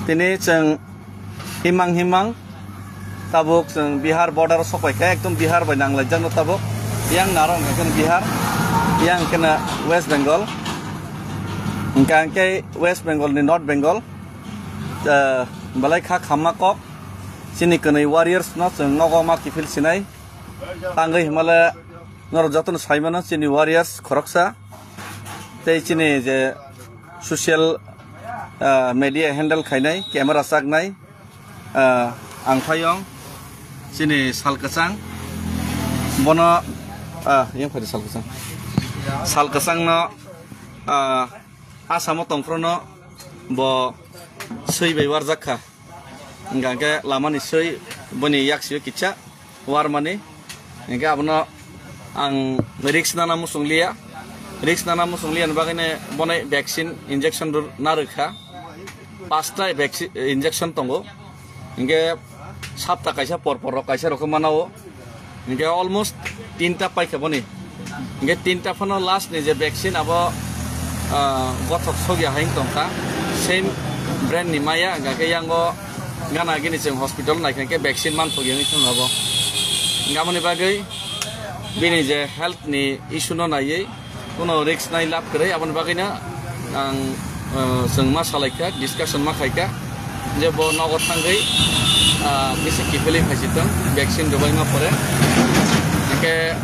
Tini ceng himang tabuk ceng Bihar border sopai kayak ekdom Bihar banang lejang tabuk yang narong kena Bihar yang kena West Bengal engkang ke West Bengal ni North Bengal balai kha khamma kok sini kena warriors no ceng ngogoma kifil sinai tanggai himala nor jatun saimana sini warriors khoroksa tei sini je social media handle khainai camera sagnai angphayong sini salkasang bono yang phari salkasang no asamo tongfrono bo sui bai warjakha engke lamani sui boni yaksio kicha warmani engke abono ang risk nana musunglia bagine bonai vaccine injection narukha pasta vaccine injection tongo engke sapta kaisa porpor kaisa rokom manao engke almost 3ta paikha boni engke 3ta phono last ni je vaccine abo gothok sogya haing tongka same brand ni maya engke yango gana gini jeng hospital naikhe vaccine man thogyani thongabo ngamoni bagai bini je health ni issue no nai kono risk nai lab kare abon bagina ang sengma salaika discussion ma khaika je bo nogot thangai bisi kifeli phasitang vaccine dobai ma pore ke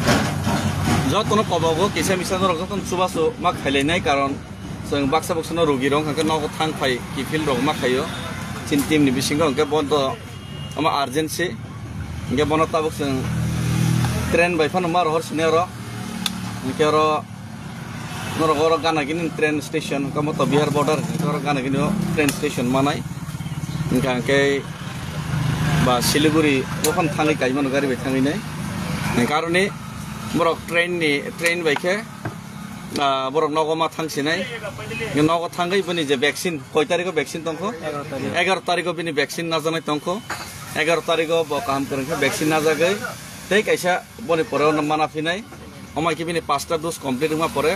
jotono kobogo kisa misano rogoton subaso ma khaile nai karon seng baksa boksno rogi rong ke nogot thang phai kifil rong ma khayo cintim ni bisingo ke bonto ama urgency ke bonota bokseng train by phone mar hor sinero ke ro Norogoro gana gini train station kamu to Bihar border Norogoro gana gini train station manai engkang ke ba Siliguri okan thangai kaimano gari bai thangai nai karone borok train bai ke borok nogoma thangsinai nogo thangai bani je vaccine koi tariko vaccine tongko 11 tariko bini vaccine na janai tongko 11 tariko bo kam karengke vaccine na jagai tei kaisa boni pore mana finai omai ki bini 5ta dose complete ma pore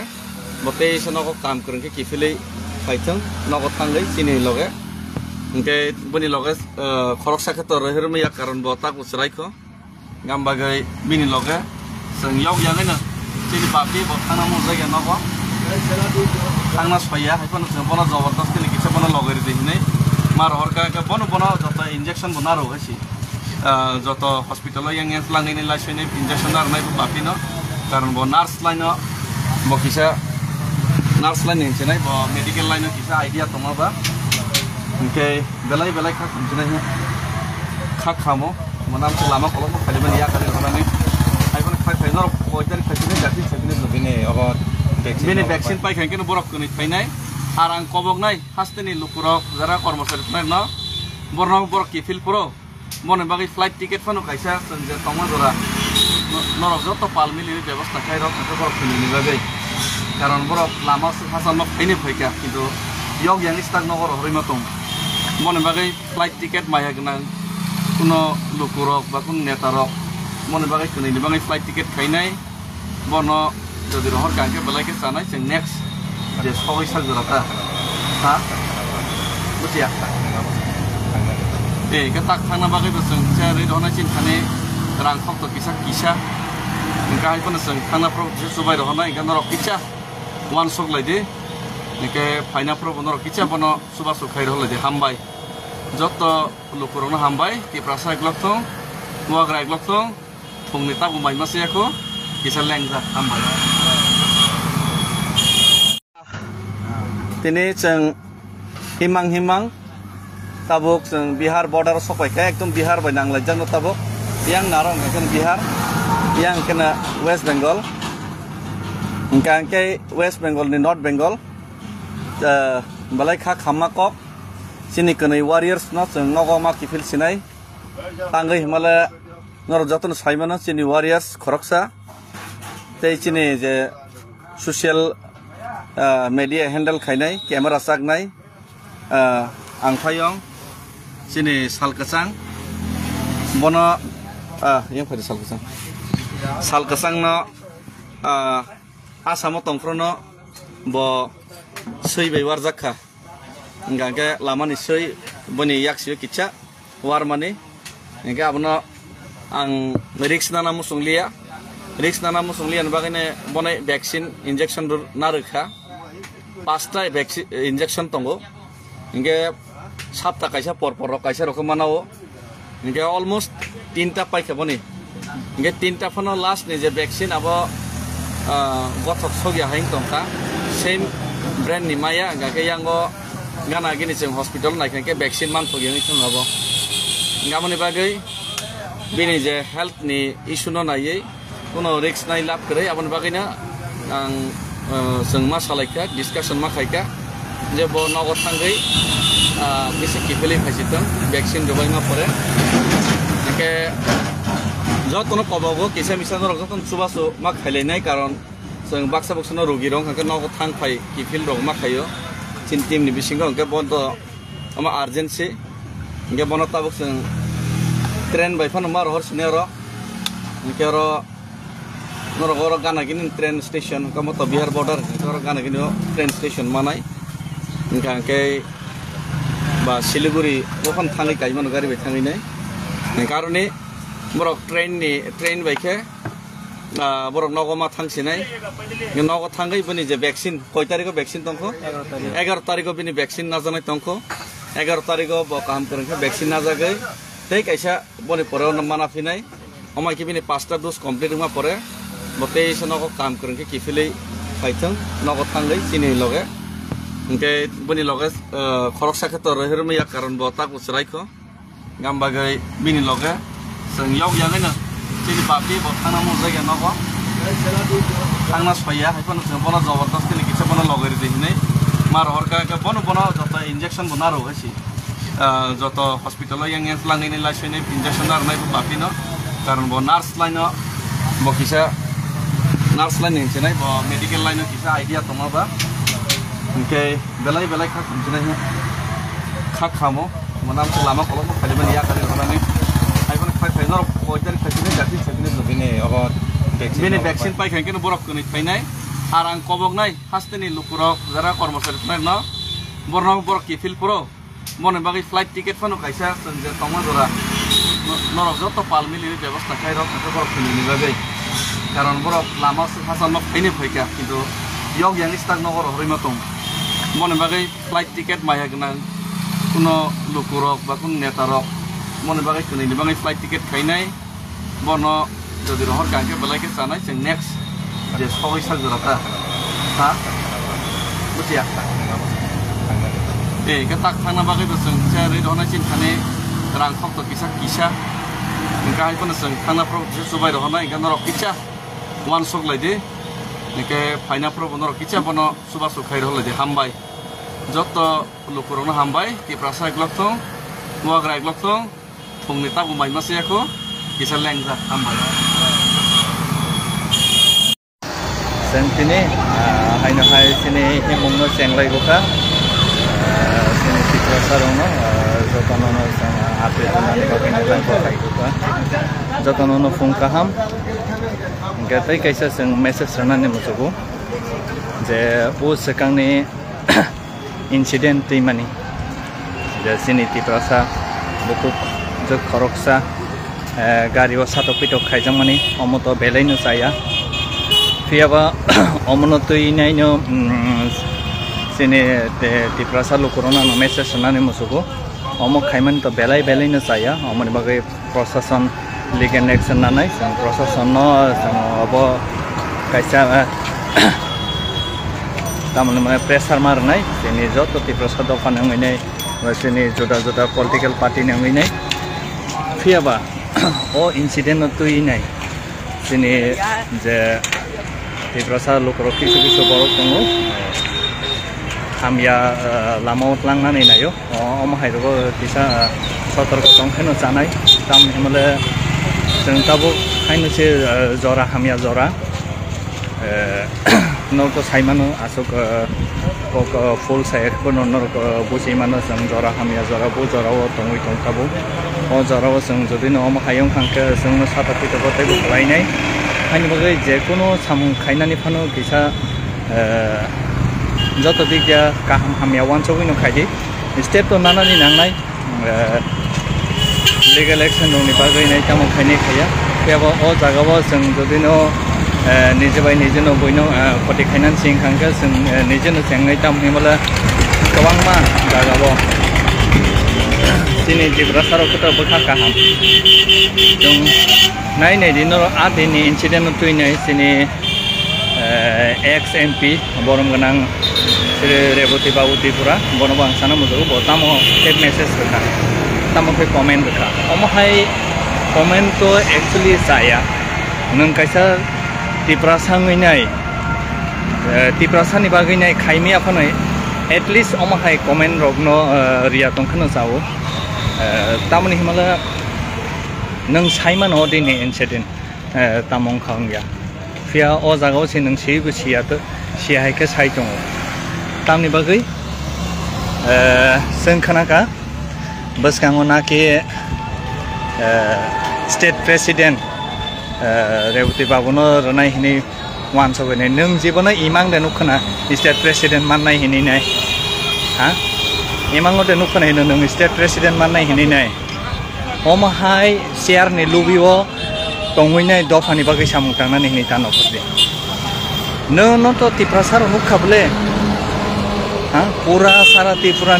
bote sonogo kam kurang ke kifili paitang nogo thangai sini loge engke boni loge khorok sakhe to herme ya karon bota kusrai ko ngam bagai bini loge seng yok yang na sini papi bo thana mo jage nogo thangna soya haipon seng bono jabardast ni kicha bono loge ri dihine mar horka ke bono jota injection bonaro hasi joto hospital yang langai ni lasine injection ar nai papi no karon bo nurse line no bo kisa nurse line yang cenai bo medical line kisa idea toma ba engke belai khak khamo manam se lama kolom khali ban ya kare horani aibon khai nor poiter khachine jati chakine bini ogo bini vaccine pai khanke no borok kuni thainai arang kobok nai hasteni lukurok jara kormosari nai no borno borok ki fil pro mone bagi flight ticket fano kaisa sanje toma dora norok joto palmili ব্যবস্থা খাইরো থাকে borok kuni bagai karon borok lama hasan nok ini phaika kintu yok yang istak nogor horima tong mone bagai flight ticket maya gna kuno lukurok ba kun netarok mone bagai kuni bagai flight ticket khainai bono jodi rohor kanke belai ke sanai sing next je sogoi sak jorata ha butia ke tak thangna bagai beseng cari dona cin khane rang khok to kisa engka haipon seng thangna pro subai rohna engka norok kicha one sok laide nike faina pro bono kicha bono suba sok khair holade hambai joto lukurona hambai ki prasa glok thong muagra glok thong thongni tabu mai mase ko kisa lengja hambai tini ceng himang tabuk ceng Bihar border sopai kayak ekdom Bihar banang lejang tabuk yang narong kena Bihar yang kena West Bengal engkang ke West Bengal ni North Bengal balai kha khamma kok sini kena warriors no ceng ngogoma kifil sinai tanggai himala nor jatun saimana sini warriors khoroksa tei sini je social media handle khainai camera sagnai angphayong sini salkasang bono yang phari salkasang no asamo tongfrono bo sui bai warjakha hingga lamani soi boni yaksio kitcha war mani hingga abono ang risk nana musunglia bagine bonai vaccine injection narukha pasta vaccine injection tongo hingga sapta kaisa porpor kaisa rokom manao hingga almost 3ta paikha boni hingga 3ta phono last ni je vaccine abo gothok sogya haing tongka same brand ni maya hingga yango gana gini jeng hospital naikhan ke vaccine man thogyang thong abo ngamoni bagai bini je health ni issue no nai kono risk nai lab kre abon bagina ang sengma salaika discussion ma khaika je bo nogo thangai bisi kipeli phasitan vaccine dobai ma pore ke jot kono kobogo kisa misano rokton subaso ma khaile nai karon seng baksa boksano rogi rong ka nogo thang phai kipil rog ma khayo tin tim ni bisingo ke bondo ama urgency nge bono tabuk seng train by fan mar hor sinero kero noro gana gini train station kamu to Bihar border noro gana gini train station manai nka ke ba Siliguri okan thangi kai manu gari be thangi nai karone borok train by ke borok nogo ma thangsi nai nogo thangai bani je vaccine koi tariko vaccine tongko 11 tariko bini vaccine na janai tongko 11 tariko bo kaham korengke vaccine na jagai tei kaisa boni pore mana finai omai ki bini 5ta dose complete ma pore bote sonogo kam korengke kifilei phaithang nogo thangai chini loge hingke boni loge khorok sakhe to rohirme ya karon bo tak usraiko gambagai bini loge seng yok yang na chini papi bo thana mo jaya nogo thangna spaya haifan seng bona jabardasti ni kicha bona logeri dehinai mar horka ke bono jota injection bonaro hasi joto hospital yang lang ini lasine injection dar nai papi no karon bo nurse line no bo kisa nurse line ni chenai bo medical line no kisa idea toma ba hingke belai khak chenai khak khamo manam lama kolom khali ban ya kali horani aibon khai no poiter khachine jati chakine logine ogo bini vaccine pai khanke no borok kuni phainai arang kobok nai hasteni lukurok jara kormosari no borok ki fil pro mone bagi flight ticket phono kaisa sanje tongma jora norok joto palmili ব্যবস্থা খাইরক borok kuni ni bagai karon borok lama hasan no phaine phaika kintu yok yang istak nogor horima tong mone bagi flight ticket maya gna kuno lukurok ba kun netarok mone bagi kuni ni bagi flight ticket khainai bono jodi rohor kanke belai ke sanai sing next je soi sak jorata ha butia ke tak thana bagai to sing chari dona chin thane rang khok to kisa ingka hai pon sing thana pro je subai rohna ingka norok kicha wan sok laide nike phaina pro norok kicha bono suba sukhai rohla de hambai joto lukurona hambai ki prasa glok to muagra glok to phungni ta bu mai mase ko kisa lengja hambai sentini haina hai sini himungno senglai goka sini tikra sarono jotonono ape anani bakina ko kai goka jotonono phung kaham gatai kaisa sing message ranane musugo je o sekangni incident timani je sini tiprasa bukuk je khoroksa gari o satok pitok khaijamani omoto belaino saya fiaba omonoto inaino sini tiprasa lo corona no message nane musugo omo khaiman to belai no saya omoni bagai prosesan legal action nanai sang prosesan no sang abo kaisa tamane pressure mar nai sini joto tiprasa dokan ngai sini joda political party ngai fiaba o incident to inai sini je tiprasa lo koroki kisu borok tongo hamya lama utlang nani nayo om hairo kisa sotorko tongkheno janai tam himale jeng tabo haino se jora hamya jora norko saimano asok kok full sayak bono norko busimano jeng jora hamya jora bu jora o tongui tongkabo o jora o jeng jodi no om hayong khangke jeng no satati to botai bu lainai haino bagai je kono samung khainani phano kisa joto dikya kaham hamya wansogino khaidi step to nanani nangnai legal action dongni bagui nai tamo khaini khaya kebo o jagao जों jodino nije bai nije no boino khoti khainan sing khangka जों nije no chengai tam himala kawangma jagao sini Tripura saro kota bokha kaham जों nai nai dino adini incident tuinai sini ex MP borom ganang Reboti Babu Tripura bono bangsana musuh botamo tek message kha tamo pe comment kha omahai comment to actually saya nang kaisa Tripura sangai nai Tripura sani bagai nai khaimi aphanai at least omahai comment rogno ria tongkhano jawo tamani himala nang saiman odini incident tamong khangya fia o jagao se nang sei bu sia to sia hai ka sai tong tamni bagai जों खोनाखा बसखाङो नाखि state president Revati बाबुनो रनाय हिनि वान सगैनाय नों जेबोनो इमां दे नुखना state president माननाय हिनि नाय हा इमांगो दे नुखना हिनो नों स्टेट प्रेसिडेंट माननाय हिनि नाय ओमहाय शेयर नि लुबिओ तंगैनाय दफानि बागै सामुं थांनानै हिनि तानो फदे नो न तो Tripura सारो नुखाबले ha pura sara Tripura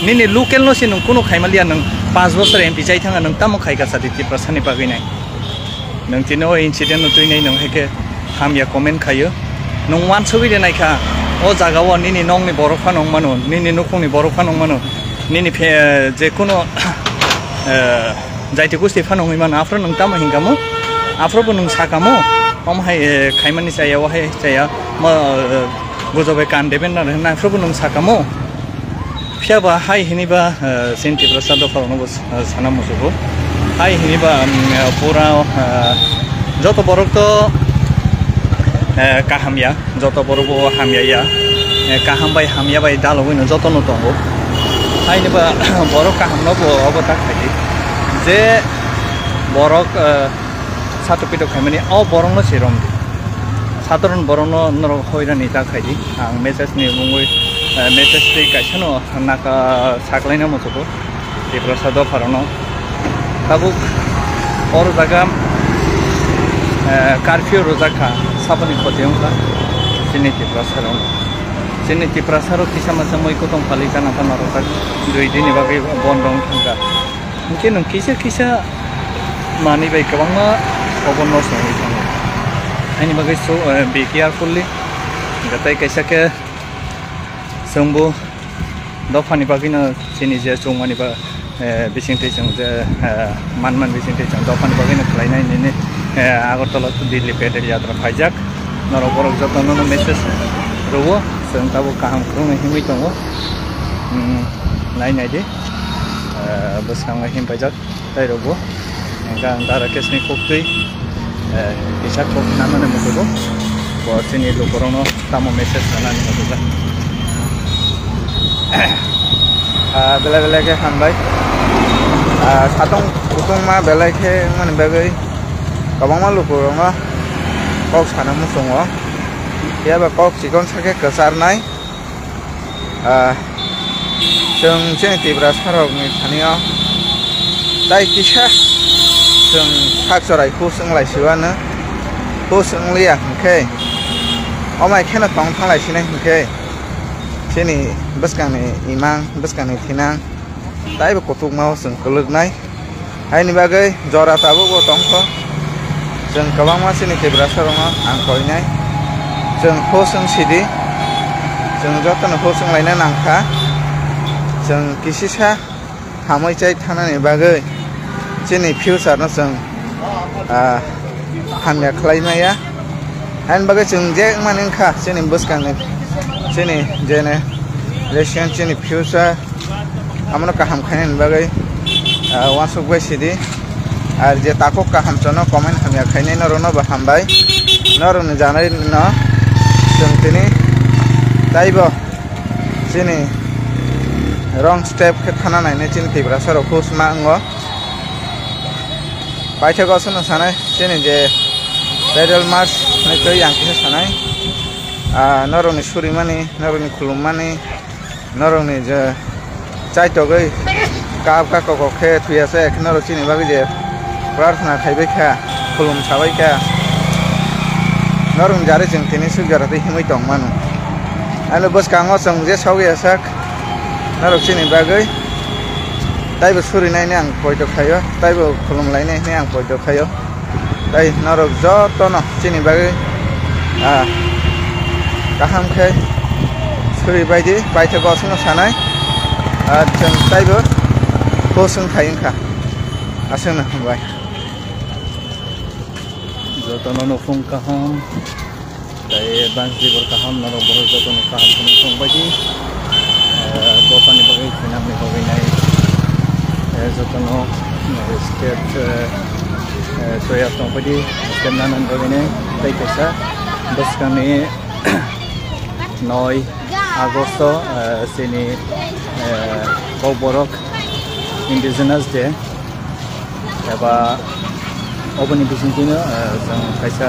nini local no sin kuno khaimalia nang 5 bosor MP jai thanga nang tamo khai ka sati Tripura sani bagai nai nang tino incident no tuinai nang heke hamya comment khayo nang wan sobi de nai kha o jaga o nini nong ni borok pha nong mano nini nukung ni borok pha nong mano nini je kuno jaiti kusti pha nong man afro nang tamo hingamo afro bo nang sakamo omhai khaimani saya wahai saya ma gojobe kan deben na na afro nang sakamo fiaba hai hiniba sin Tripura sado farno bos sana musugo hai hiniba pura joto borok to kahamya joto borok hamya ya kaham bai hamya bai dalowino joto no tongo hai niba borok kahamno bo obota khaidi je borok satu pito khamani o borong no sirom সাধারণ বরণ হইরানি তা খাইদি আং message ni mungui message tei kaisano naka saklaina mosuko Tripura sado farano tabuk or jaga curfew rozaka sabani khotiongka sini Tripura saro kisama samoi kotong palika na panaro tak 2 din bagai bondong thangka mungkin nung kisa mani bai kabangma obonno soi thang ani bagai so be carefully gatai kaisa ke sembu dofani bagina sini je chungani ba bisingte jang je manman bisingte jang dofani bagina khlainai ni agartala to Delhi pedal yatra phajak noro borok jotono no message robo seng tabo kaham krung himui tongo nai de bus kang him phajak tai robo engka dara kesni koktui isa kok namane motogo bo sini lokorono tamo message sanani motoga bela ke hanbai satong utung ma bela ke man bagai kabangma lokorongo kok sana musongo ya ba kok sikon sake kasarnai जों जोंनि Tripura sarokni thaniyo dai kisa जों haksorai khusunglaisiwano khusunglia hingkhe omai kheno tong thanglaisinai hingkhe sini bwskangni imang bwskangni thinang taibo kutukmao जों kulugnai haini bagai jora tabugo tongkho जों kabangma sini Tripura sarongo ang koinai जों khusung sidi जों jotono khusunglaina nangkha जों kisisa hamoi chai thanani bagai sini future no जों hamya khlaimaya hain bagai जों je maningkha sini bwskangni sini jene relation sini future amno kaham khaini bagai wasuk bai sidi ar je tako kaham chono comment hamya khaini norono ba hambai norone janai no जों tini taibo sini wrong step ke thana naine sini Tripura saro khusma ango paithago sono sanai sini je pedal march nei toi yang kisa sanai noroni surimani noroni khulumani नरंनि जे चाइटगै काप काको खे थुयासे नरक चिनि बागै जे प्रार्थना खायबायखा खुलुम साबायखा नरं जारे जों तिनि सुगाराते हिमै दं मानु आलो बस कांगो जों जे सावया sak नरक चिनि बागै ताइबो सुरिनायनि आं पयद खायो ताइबो खुलुम लायनायनि आं पयद खायो ताइ नरक जतन चिनि बागै गाहामखे सुरि बायदि बायथे गसनो सानाय जों ताइबो होसों थायिनखा आसोनो हमबाय जतन फुं kaham tai bans dibor kaham naro boro joton kaham fung baidi dopani bagai finamni bagai nai जतन स्टेट सोया तंग बायदि स्टेट नानान बाgai nai tai kaisa boskani 9 August sini Borok Indigenous Day एबा अबनि बिसिंथिनो जों खायसा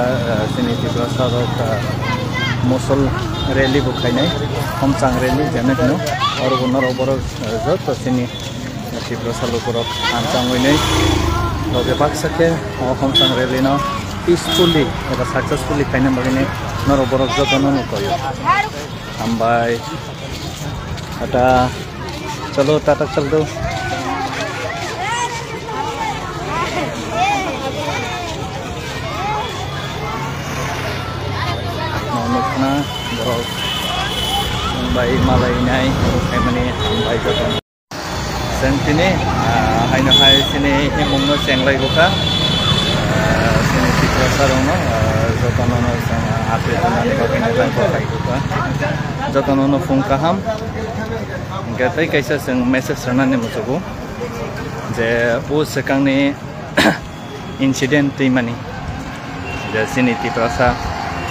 जोंनि त्रिपुरा सरक मसल रेली बुखायनाय हमसां रेली जेनेनो अरबो नरबर जत जोंनि त्रिपुरा सरक आमसांवैनै लगे बाक्साखे हमसां रेलीनो पीसफुली एबा सक्सेसफुली खायना बागैनै नरबर जतनो नकयो हामबाय टाटा चलो टाटा चल दो नखना borok bai malai nai family bai jotong sentini haino hai sini hemongno senglai boka sini Tripura sarono jotonono ape janani bagai nai bokai boka jotonono fung kaham gatai kaisa sing message ranane musugo je o sekangni incident timani je sini Tripura sa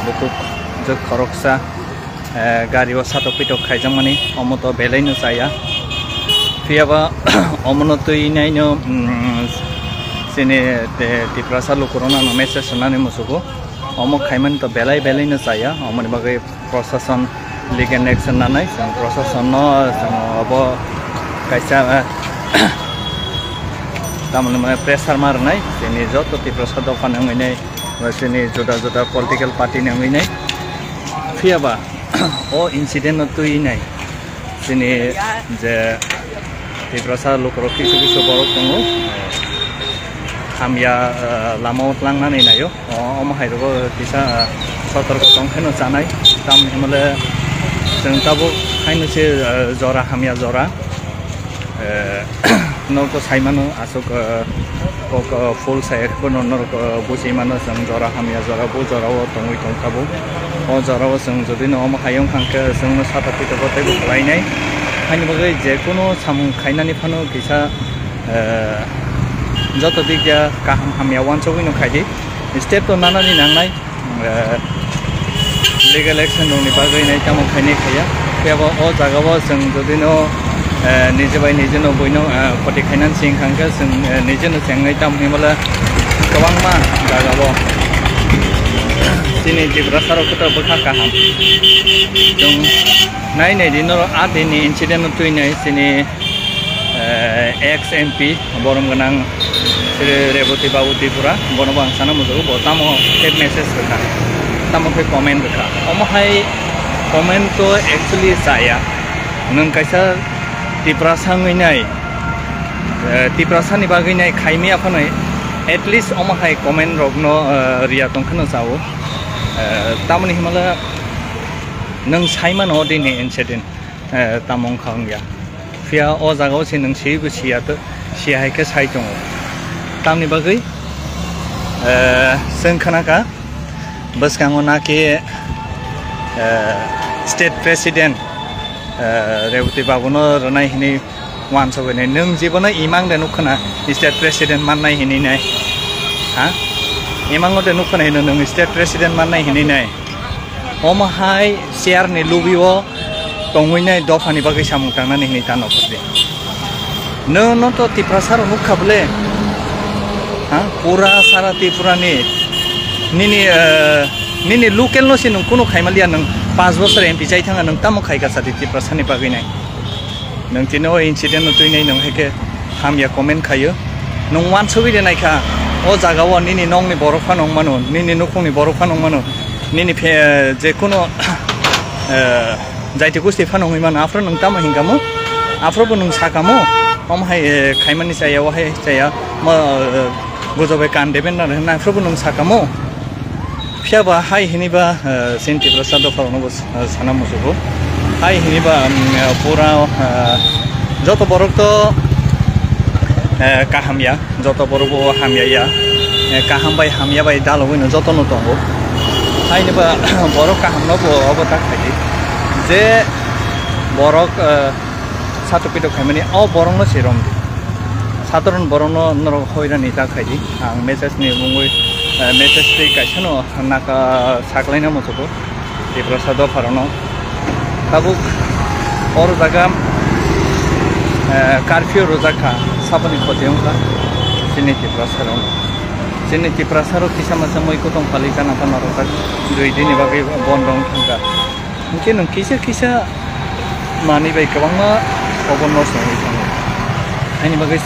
buku खरकसा गारियाव साटक पिटक खायजांमानि अमत बेलायनो जाया फैयाबा अमन तैनायनो जोंनि Tripura सालुकरना message होनानै मोसौखौ अमक खायमान तो बेलाय बेलायनो जाया अमनि बागै प्रशासन लिगेल एक्शन लानाय जों प्रशासननो जों अब खायसा तारमाने प्रेसार मारनाय जोंनि जत त्रिपुरा सादक फानांनाय जोंनि जुदा जुदा पलिटिकल पार्टी नांनाय फैयाबा ओ इन्सिडेन्ट तैनाय जोंनि जे त्रिपुरा सालुकराव किसु किसु बरक दङ हामिया लामायाव लांनानै नायो अमहायरबो किसा सतर्क दंखायनो जानाय दाम हिमाले जों दाबो खायनोसो जरा हामिया जरा नरक साइमानो आसक कक फुल सायखबो नरक बुसिमानो जों जरा हामिया जरा बो जराव दङै दंखाबो अ जराव जों जदि नम हायं खांखे जों साता पिटकथायबो खालायनाय खायनो बागै जेकुनु साम खायनानै फानो किसा जत दिग्या गाहाम हामिया वानसौनो खायदि स्टेप तो नानानि नांनाय लिगेल एक्शन दंनि बागै नाय ताम खायनाय खाया फैयाबा अ जागाव जों जदिनो निजे बाय निजेनो बयनो खति खायनानै सिं खांखे जों निजेनो जेंनाय ताम हिमाला गोबां मा जागाव दिनै त्रिपुरा सारकता बखा गाहाम जों नायनाय दिन आ दिनै इन्सिडेन्ट तैनाय दिनै एक्स एमपी बरम गोनां रेवती बाबू त्रिपुरा बनबो आं साना मोजां बतामो एक मेसेज होखा तामोखै कमेन्ट होखा अमहाय कमेन्ट तो एक्चुअली जाया नों कायसा त्रिपुरा सांगैनाय त्रिपुरा सानि बागैनाय खायमे आफानाय एटलिस्ट अमहाय कमेन्ट रगनो रिया तंखनो जावो तामनि हिमाला नों साइमान हो दिनै इन्सिडेन्ट तामं खांया फिया अ जागाव से नों सेबो सियात सियाहायखे साइ दङ तामनि बागै जों खोनाका बसकांगो नाके स्टेट प्रेसिडेन्ट रेवती बाबुनो रनाय हिनि वान सगैनाय नों जेबोनो इमां देनु खोना स्टेट प्रेसिडेन्ट माननाय हिनिनाय हा इमांगो देनु खोनायनो नों स्टेट प्रेसिडेन्ट माननाय हिनिनाय अमहाय शेयारनि लुबियो तंगैनाय दफानि बागै सामु थांनानै हिनि तानफोरदे नो तो त्रिपुरा सार नुखाबले हा पूरा सारा त्रिपुरानि निनि लोकेल नसि नों कोनो खायमालिया नों 5 बोसोर एमपि जाय थाङा नों तामो खायगा सादि त्रिपुरा सानि बागैनाय नोंथिनो इन्सिडेन्ट नुतुइनाय नोंहायके हामिया कमेन्ट खायो नों वान सुबिदा नायखा ओ जागाव निनि नंनि बरफा नंमानो निनि नखंनि बरफा नंमानो निनि जेखुनु जायते गुस्ति फानङै मानो आफ्रो नों तामा हिंगामो आफ्रोबो नों साकामो हमहाय खायमानि सायावहाय जाया म गोजोबाय कान्देबेन ना आफ्रोबो नों साकामो फियाबा हाय हिनिबा सेन्टि प्रसाद फरनबो साना मुसुबो हाय हिनिबा पुरा जत बरक तो काहामिया जत बरबो हामिया काहामबाय हामिया बाय दालवैनो जतन दंगो हायनिबा बरक काहामनबो अबता खायदि जे बरक सातपिटो खायमानि अ बरंनो सिरमदि साधारण बरंनो नर होयरानि ताखायदि आं मेसेजनि मुङै मेसेज दे गायसनो नाका साकलायना मुसुबो दे प्रसाद फरनो ताबुक और जागा कर्फ्यू रोजाखा साबनि खोथायावखा जोंनि प्रसाराव किसामासा मैको दंफालि जाना नरका 2 दिननि बागै बन्द थांगा ओंखे नों किसा मानि बाय गोबां अबन सङै थाङो आंनि बागै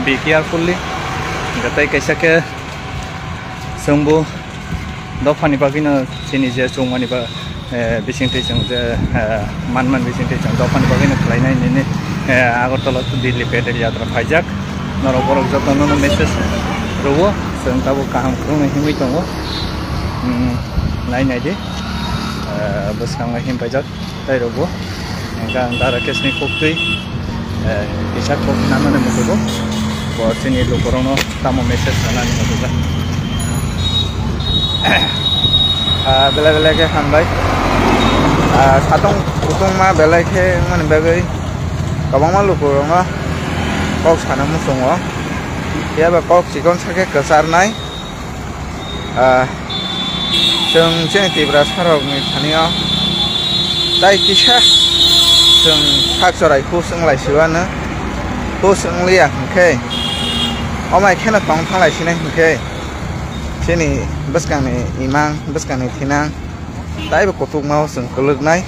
बे केयारफुलि गताय कैसाके जोंबो दफानि बागैनो जोंनि जे जमानि बा बिसिंथैजों जे मान बिसिंथैजों दफानि बागैनो खालायनायनि आगरतला दिल्ली पेडेल यात्रा फाइजाक नर बरक जतन मेसेज रवो जों दाबो गाहाम खुंनाय हिमै दङ नायनायदि बसखांनाय हिम फाइजाक दाय रवो गां दारा केसनि खक्तै इसा खक नामने मुखुबो बसिनि लोकरनो तामो मेसेज जानानै मुखुबा बेला के हामबाय सातं उतं मा बेला के माने बागै गोबां मा लोकरनो कक साना मुसङो याबा कक सिकन साके कसारनाय जों त्रिपुरा सारकनि थानायाव दाय किसा जों फाक्सरायखौ सोंलायसिवानो खौ सोंलिया ओंखे अमाय खेना थांलायसिनाय ओंखे जोंनि बसकांनि इमां बसकांनि थिनां दायबो कतुकमाव जों गोलोगनाय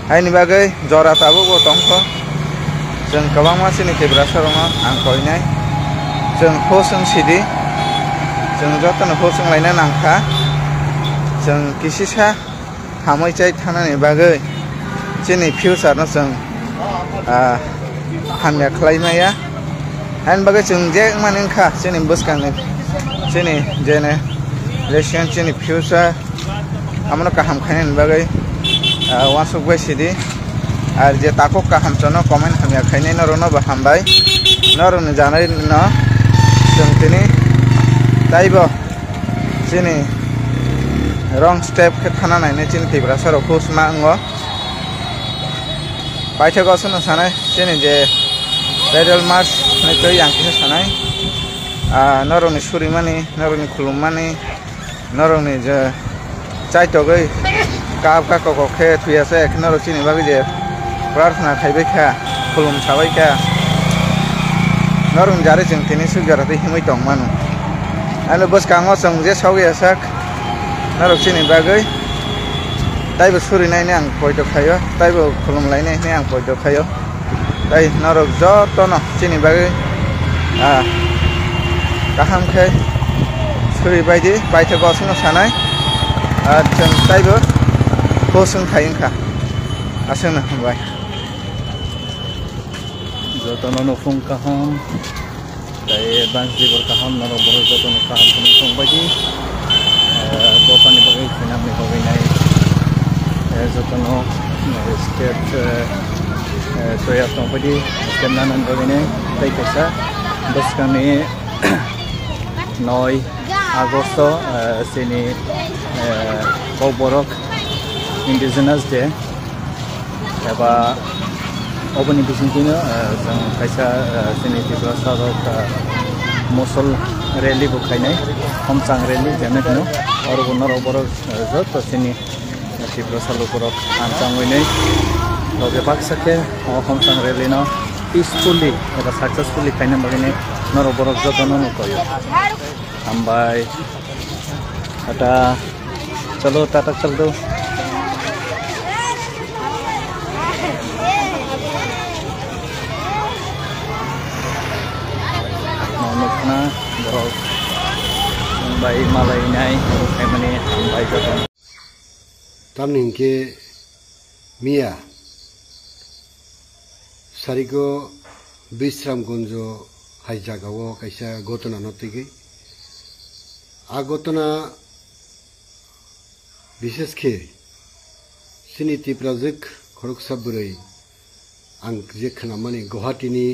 हायनि बागै जरा ताबो गतंख जों गोबां मानसिनि त्रिपुरा सारकआव आं कहैनाय जों खौ सोंसिदि जों जतन खौ सोंलायना नांखा जों किसिसा हामै जाय थानानै बागै जोंनि फिउचारनो जों हामिया खालायनाया हायनि बागै जों जे माने ओंखा जोंनि बसकांनि जोंनि जेने रेसियन जोंनि फिउचार आमनो काहाम खायनायनि बागै वासुक बायसिदि आरो जे ताको काहाम चनो कमेन्ट हामिया खायनाय नरनो बा हामबाय नरनो जानाय न जों तिनि दायबो जोंनि रं स्टेप के थाना नायनाय जोंनि त्रिपुरा सारकखौ मा आङो बायथागावसोनो सानाय जोंनि जे पेडेल मार्च नैखै आं किसा सानाय नरनि सुरिमानि नरनि खुलुममानि नरनि जे चाइटगै काब काकखे थुयासे नर चिनि बागै जे प्रार्थना खायबायखा खुलुम साबायखा नरन जारे जों तिनि सुगाराते हिमै दं मानु आलो बसकाङाव जों जे सावगैयासाक नरक चिनि बागै दायबो सुरिनायनि आं पयद खायो दायबो खुलुमलायनायनि आं पयद खायो दाय नरक जतन चिनि बागै गाहामखे सुरि बायदि बायथागावसोनो सानाय जों दायबो खौसों थायोखा आसोनो हमबाय जतन फुं काहाम दाय बांसिबर काहाम नरक बर जतन काहाम फुंबायदि दफानि बागै फैनानै होबैनाय जतन स्टेप सया दंबायदि स्टेप नानानै होबैनाय दाय कैसा बसकांनि 9 आगस्ट जोंनि बरक इन्डिजिनास डे एबा अबनि बिसिंथिनो जों खायसा जोंनि त्रिपुरा सारक मुसल रेलि बुखायनाय हमचां रेलि जेनेनो अरबो नर बरक जत जोंनि त्रिपुरा सारकफोराव आमचाङैनै लगे बाक्साके हमचां रेलिनो पिसफुली एबा सक्सेसफुली खायनो बागैनो नर बरक जतन नुकयो हामबाय टाटा चलो टाटा चल दो bai malai nai kaimani bai jatong tamningke Mia Sariko Bisramgunjo hai jagao kaisa gotona notigi a gotona বিশেষ কে সিনিতি প্রজেক্ট খরকসা বুरै आं जे खोनामानि गुवाहाटीनि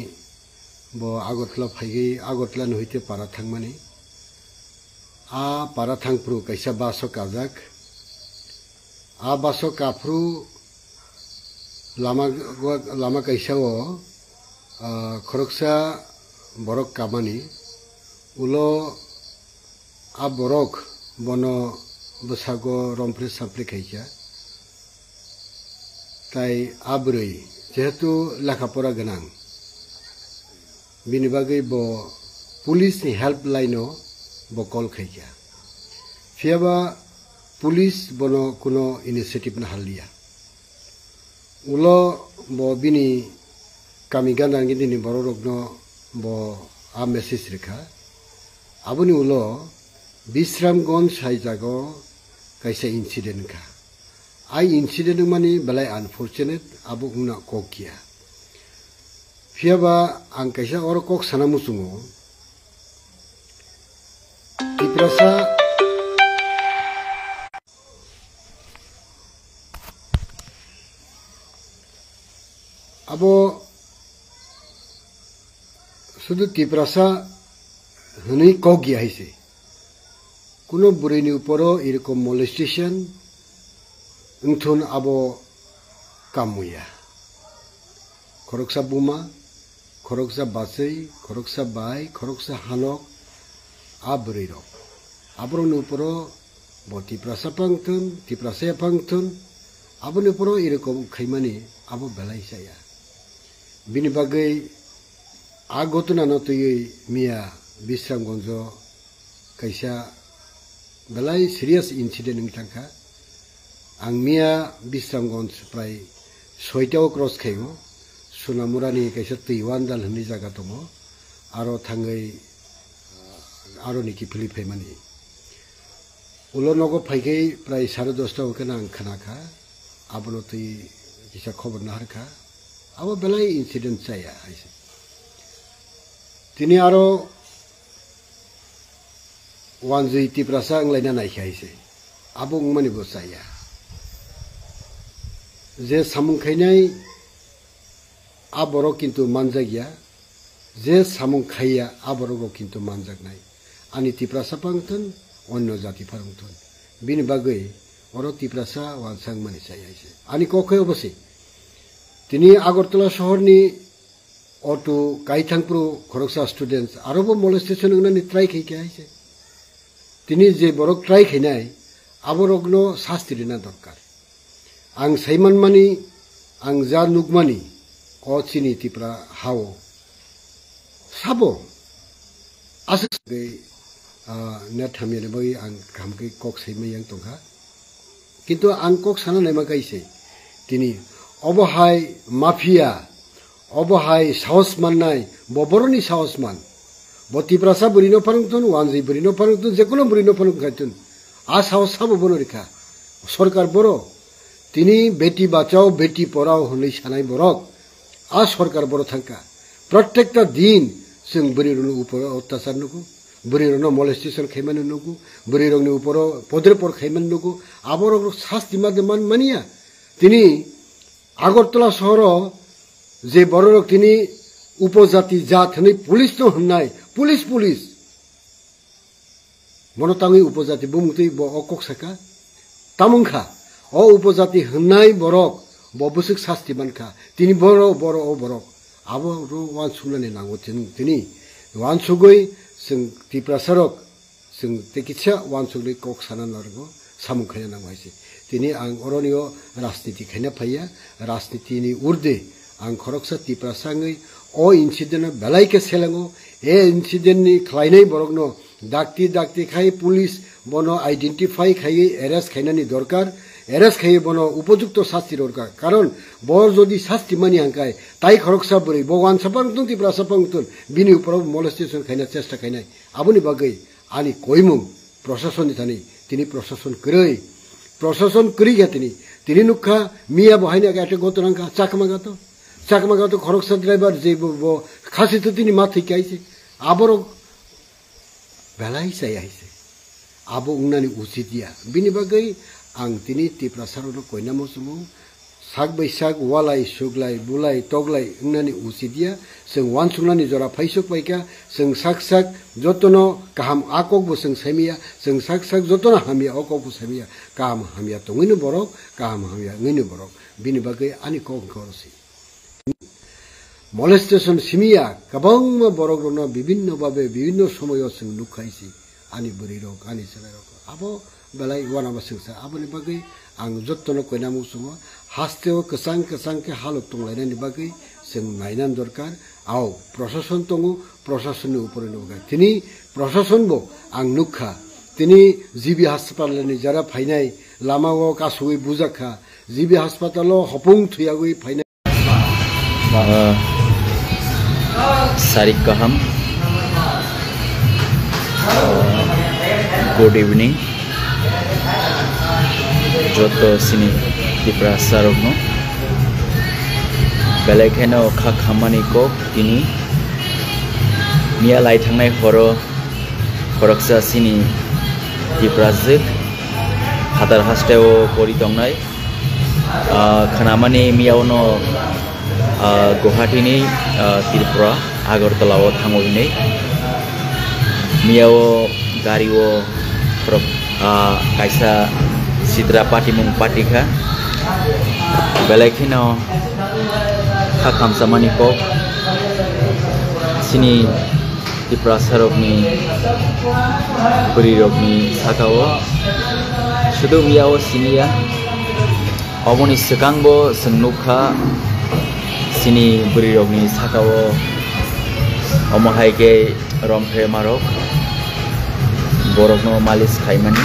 ब आगरतला फाइगै आगरतला नहैते पारा थांमानि आ पारा थांफ्रु कैसा बासो काजाक आ बासो काफ्रु लामा कैसाओ खरकसा बरक कामानि उलो आ बरक बनो बसागो रमफ्रे सामफ्रे कैसा ताई आब्रै जेहेतु लेखापड़ा गोनां बिनि बागै ब पुलिसनि हेल्पलाइनो ब कल खाइया फियाबा पुलिस बनो कुनो इनिशिएटिभ न हालिया उलो ब बिनि कामी गानांगि दिनि बर रगनो ब आ मेसेज रेखा आबुनि उलो बिश्रामगंज साइजागो कैसा इंसिडेंट का आई इंसिडेंट मानी बलाई अनफॉर्चुनेट अब उना कोक किया फियाबा आं कैसा और कोक सना मुसुमो तिप्रसा अबो शुद्ध तिप्रसा हनी कोक किया है से कुनो बुरेनी ऊपरो इरको मोलेस्टेशन उन्थुन आबो कामुया खरकसा बुमा खरकसा बासै खरकसा बाई खरकसा हानक आब्रैरो आब्रोन उपरो बति प्रसा पंगथुन तिप्रसा पंगथुन आबोन उपरो इरकम खैमानि आबो बेलाई जाया बिनि बागै आगतना नतयै मिया बिश्रामगंज कैसा बेलाई सीरियस इंसिडेंट नोंथांखा आं मिया बिश्रामगंज प्राय 6टाव क्रस खायो सुनामुरानि कैसा तैवान दाल होननाय जायगा दङ आरो थाङै आरो निकि फिलिफायमानि उलनगो फाइगै प्राय 10:30 खोना आं खोनाखा आबनो तै किसा खबर नाहरखा आबो बेलाई इन्सिडेन्ट जाया आइसे तिनि आरो वानजै तिप्रसा आंलायना नायखायसे आबो माने बसाया जे सामुंखायनाय आबरो किन्तु मानजागिया जे सामुंखाया आबरो किन्तु मानजागनाय आनि तिप्रसा पांथन अन्य जाति फारंथन बिनि बागै अरो तिप्रसा वानसां माने जायायसे आनि कखै अबसे तिनि आगरतला शहरनि अटो काइथांप्रो खरकसा स्टुडेन्ट्स आरोबो मोलेस्टेशन होनानै ट्राइ खायखायसे तिनि जे बरक ट्राइ खायनाय आबरगनो शास्ति दिना दरकार आं सैमान मानी आं जा नुगमानी अचिनी तिप्रा हाओ साबो आसगै नेट हामिने बै आं खामकै कक सैमै yang तंखा किन्तु आं कक साना नायमा गाइसे तिनि अबहाय माफिया अबहाय साहस माननाय बबरनि साहस मान बतिप्रासा बुरिनो फारंतन वानजै बुरिनो फारंतन जेकुनो बुरिनो फारंतन आ साहस साबो बनरिखा सरकार बरो तिनी बेटी बचाओ बेटी पढ़ाओ होननाय सानाय बरक आ सरकार बर थांखा प्रत्येकटा दिन जों बुरिरनो ऊपर अत्याचार नुगु बुरिरनो मोलेस्टेशन खायमान नुगु बुरिरनो ऊपर पद्रेपर खायमान नुगु आबरक शास्ति मान मानिया तिनी आगरतला शहर जे बरक तिनी उपजाति जात होननाय पुलिस न होननाय पुलिस मनताङै उपजाति बुंतै ब अकक साका तामुंखा अ उपजाति होननाय बरक बबुसुक शास्ति मानखा तिनि बर ओ बरक आबो वान सुनानै नांगौ तिनि वान सुगै जों तिप्रासारक जों तेकिसा वान सुगै कक साना नारगो सामुखायना नांगौसे तिनि आं अरनियो राजनीति खायना फैया राजनीतिनि उर्दे आं खरकसा तिप्रासाङै अ इन्सिडेन्ट बेलायके सेलाङो ए इन्सिडेन्टनि खायनाय बरकनो दाक्ति खाय पुलिस बनो आइडेन्टिफाई खायै एरेस्ट खायनानि दरकार एरेस्ट खायै बनो उपयुक्त शास्ति दरकार कारण बर जदि शास्ति मानि हांखाय ताई खरकसा बुरै भगवान सपांगतुन तिप्रासा पांगतुन बिनि ऊपर मोलेस्टेशन खायना चेष्टा खायनाय आबुनि बागै आनि कयमुं प्रशासन थानी तिनी प्रशासन करी गया तिनी नुखा मिया बहायना गाटे गोतरंका चाकमा तो खरकसा ड्राइवर जे वो खासी तो तिनी माथि काइसे आबरो बेलाई साइ आइसे आबो उंगनानि उचितिया बिनि बागै आं तिनी तिप्रासारनो कोइनामो सुमु साग बैसाग वालाई सुगलाई बुलाई तगलाई उंगनानि उचितिया जों वान सुंगनानि जरा फाइसुक बाइका जों साग जतनो गाहाम आककबो जों सामिया जों साग जतनो हामिया अककबो सामिया गाहाम हामिया तंगैनो बरक गाहाम हामिया ngैनो बरक बिनि बागै आनि कौरसि molestation सिमिया गोबां बरकनो विभिन्न भाबे विभिन्न समयाव जों नुखाइसि आनि बुरिरक आनि सेलायरक आबो बेलाय वानामा सोंसा आबोनि बागै आं जतनो कोइनामु सुमो हास्तेव कसां के हालत तंलायनायनि बागै जों नायनान दरकार आव प्रशासन दङो प्रशासननि उपरे नगा तिनी प्रशासनबो आं नुखा तिनी जिबि हास्पातालनि जारा फाइनाय लामाव कासुइ बुजाखा जिबि हास्पातालाव हपुं थुयागै फाइनाय Sarik Kaham, good evening. Joto sini Tiprasarogno. Belekeno kakhamani ko ini. Mia lai thangnai horoksa sini Tiprazik. Hadar hasteo kori tongnai. Khanamani miaono Guwahati ni Tripura Agartala o thango hine miao gari o kaisa sidra party mung party kha belekino khakam samani ko sini Tripura sarokni burirokni sakao sudu miao sinia oboni sekangbo senukha sini burirokni sakao omohaike romphe marok borokno malis khaimani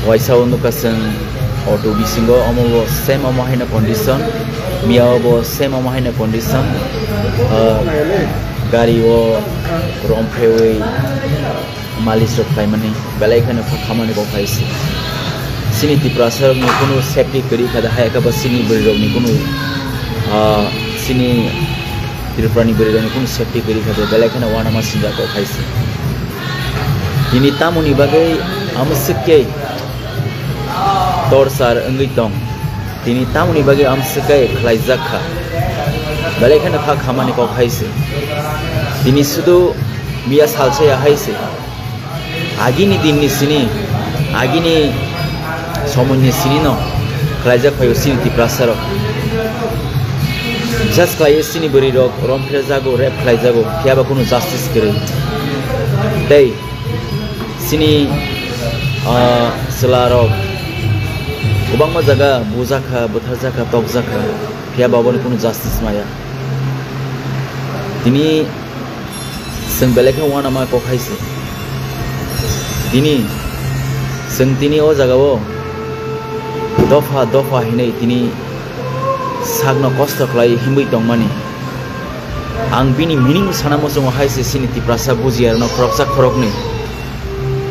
waisao nukaseng auto bisingo omobo same omohaina condition miaobo same omohaina condition gari o romphe oi malis rok khaimani belai khane khamani ko khaisi sini Tiprasar ni kuno safety kari khada hayaka ba sini burirokni kuno sini Tripura ni burirokni kuno safety kari khada belai khane wanama sinja ko khaisi ini tamuni bagai amsukke torsar engitong ini tamuni bagai amsukke khlaizakha belai khane khamani ko khaisi ini sudu mia salse ya haise agini dinni sini agini somunni sini no khlaizak phayo sini Tiprasar just like sini burirok romphe jago rap khlaijago khiaba kuno justice kare dei sini selarok gobangma jaga bujaka butharjaka tokjaka khiaba boni kuno justice maya tini seng belekha wana ma ko khaise tini seng tini o jagao dofa hinai tini sagno kosto khlai himui tongmani ang bini meaning sanamo songo haise sini Tiprasar bujiar no khorokni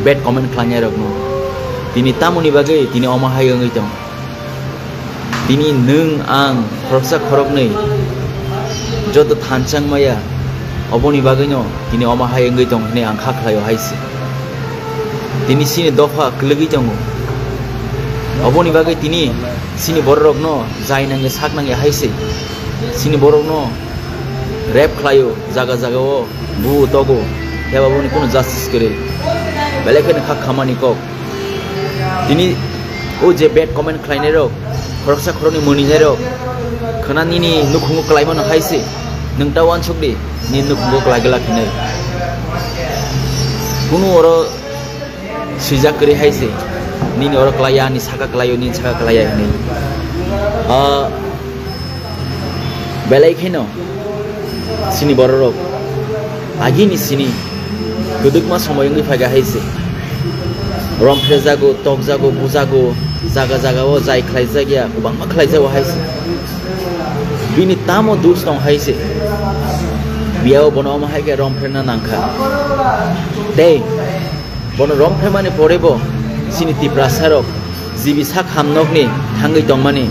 bad comment khlanya rokno tini tamuni bagai tini omahai ngai tong tini nung ang khorokni joto thanchang maya oboni bagai no tini omahai ngai tong ne ang khaklayo haise tini sini dofa klegi tongo oboni bagai tini sini borok no jai nange sak nange haise sini borok no rap khlayo jaga o bu togo heba boni kuno justice kare belekene khamani kok tini o je bad comment khlaine rok khoroksa khoroni moni rok khanani ni nukhungu klaimano haise nungta wan chokdi ni nukhungu klagala khinai kuno oro sijak kare haise nini oro klaya ni saka klayo ni saka klaya ni belai kheno sini bororok agini sini gudukma somoyongi phaga haise romphe jago tok jago bujago jaga o jai khlai jagya kubangma khlai jago haise bini tamo dus tong haise biao bonoma haike romphe na nangkha dei bono rom phemani porebo sini tiprasarok jibi sak hamnokni thangui tongmani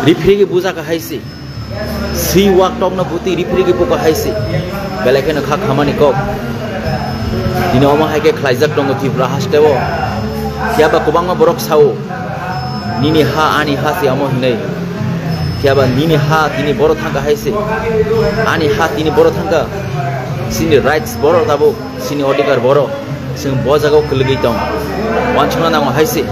rifrigi bujaka haisi si wak tokna buti rifrigi poko haisi belakena kha khamani kok dini oma haike khlaijak tongo tipra hasteo kiaba kubangma borok sao nini ha ani ha si amo hinai kiaba nini ha tini boro thangka haisi ani ha tini boro thangka sini rights boro tabo sini odikar boro sing bojagau kelegi tong wanchona nang haisi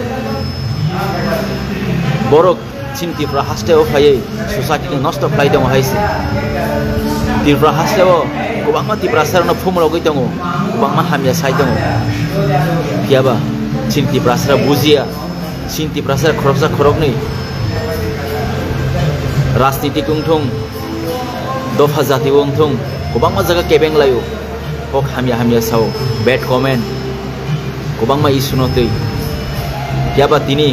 borok sin tipra hasteo phai society nosto khlai dong haisi tipra hasteo kubangma tipra sarna phumlo goi dong kubangma hamya sai dong kiaba sin tipra sara bujia sin tipra sara khoroksa khorokni राजनीति कुंथुं दफा जाति कुंथुं गोबांमा जागा केबें लायो हक हामिया हामिया Sao bad comment गोबांमा इसुनो तै याबा दिनि